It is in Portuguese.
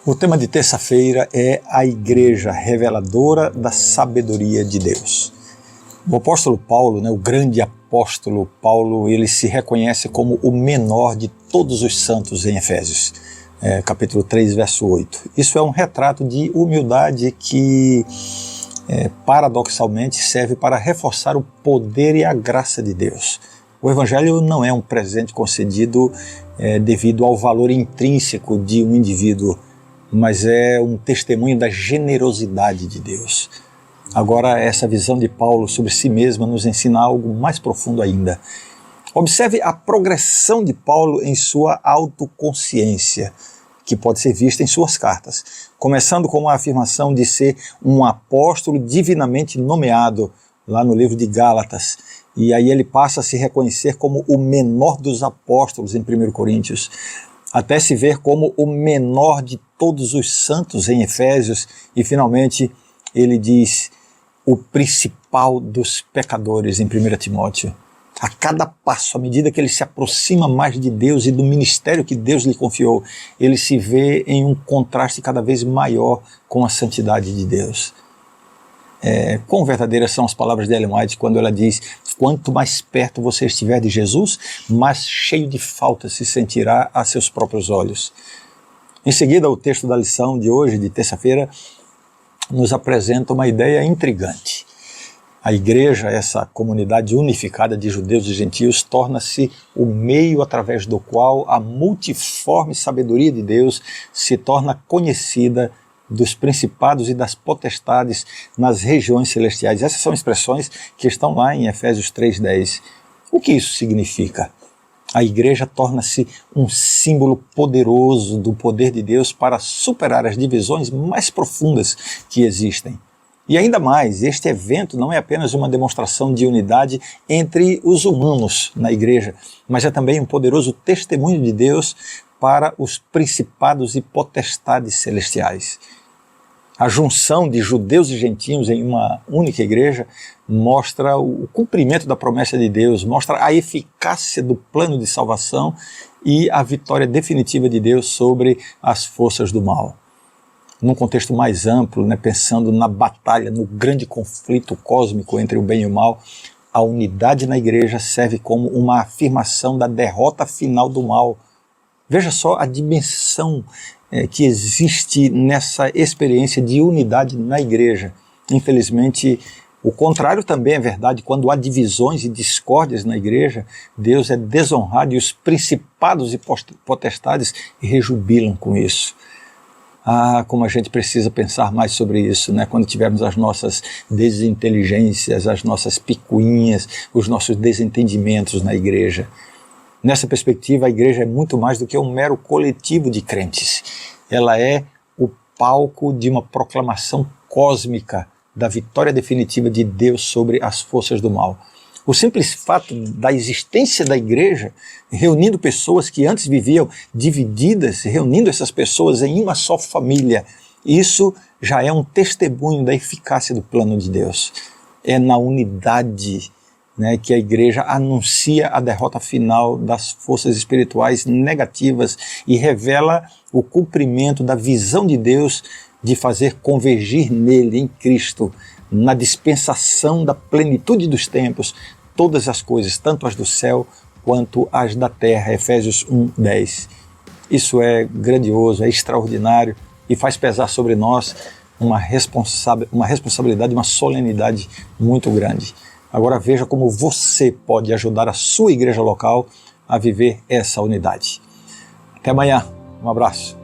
O tema de terça-feira é a Igreja Reveladora da Sabedoria de Deus. O apóstolo Paulo, o grande apóstolo Paulo, ele se reconhece como o menor de todos os santos em Efésios, capítulo 3, verso 8. Isso é um retrato de humildade que, paradoxalmente, serve para reforçar o poder e a graça de Deus. O Evangelho não é um presente concedido devido ao valor intrínseco de um indivíduo, mas é um testemunho da generosidade de Deus. Agora, essa visão de Paulo sobre si mesmo nos ensina algo mais profundo ainda. Observe a progressão de Paulo em sua autoconsciência, que pode ser vista em suas cartas, começando com a afirmação de ser um apóstolo divinamente nomeado, lá no livro de Gálatas, e aí ele passa a se reconhecer como o menor dos apóstolos em 1 Coríntios, até se ver como o menor de todos os santos em Efésios, e finalmente ele diz o principal dos pecadores em 1 Timóteo. A cada passo, à medida que ele se aproxima mais de Deus e do ministério que Deus lhe confiou, ele se vê em um contraste cada vez maior com a santidade de Deus. Quão verdadeiras são as palavras de Ellen White quando ela diz: quanto mais perto você estiver de Jesus, mais cheio de falta se sentirá a seus próprios olhos. Em seguida, o texto da lição de hoje, de terça-feira, nos apresenta uma ideia intrigante. A igreja, essa comunidade unificada de judeus e gentios, torna-se o meio através do qual a multiforme sabedoria de Deus se torna conhecida dos principados e das potestades nas regiões celestiais. Essas são expressões que estão lá em Efésios 3:10. O que isso significa? A igreja torna-se um símbolo poderoso do poder de Deus para superar as divisões mais profundas que existem. E ainda mais, este evento não é apenas uma demonstração de unidade entre os humanos na igreja, mas é também um poderoso testemunho de Deus para os principados e potestades celestiais. A junção de judeus e gentios em uma única igreja mostra o cumprimento da promessa de Deus, mostra a eficácia do plano de salvação e a vitória definitiva de Deus sobre as forças do mal. Num contexto mais amplo, pensando na batalha, no grande conflito cósmico entre o bem e o mal, a unidade na igreja serve como uma afirmação da derrota final do mal. Veja só a dimensão que existe nessa experiência de unidade na igreja. Infelizmente, o contrário também é verdade. Quando há divisões e discórdias na igreja, Deus é desonrado e os principados e potestades rejubilam com isso. Como a gente precisa pensar mais sobre isso, quando tivermos as nossas desinteligências, as nossas picuinhas, os nossos desentendimentos na igreja. Nessa perspectiva, a igreja é muito mais do que um mero coletivo de crentes. Ela é o palco de uma proclamação cósmica da vitória definitiva de Deus sobre as forças do mal. O simples fato da existência da igreja, reunindo pessoas que antes viviam divididas, reunindo essas pessoas em uma só família, isso já é um testemunho da eficácia do plano de Deus. É na unidade que a igreja anuncia a derrota final das forças espirituais negativas e revela o cumprimento da visão de Deus de fazer convergir nele, em Cristo, na dispensação da plenitude dos tempos, todas as coisas, tanto as do céu quanto as da terra. Efésios 1:10. Isso é grandioso, é extraordinário e faz pesar sobre nós uma responsabilidade, uma solenidade muito grande. Agora veja como você pode ajudar a sua igreja local a viver essa unidade. Até amanhã. Um abraço.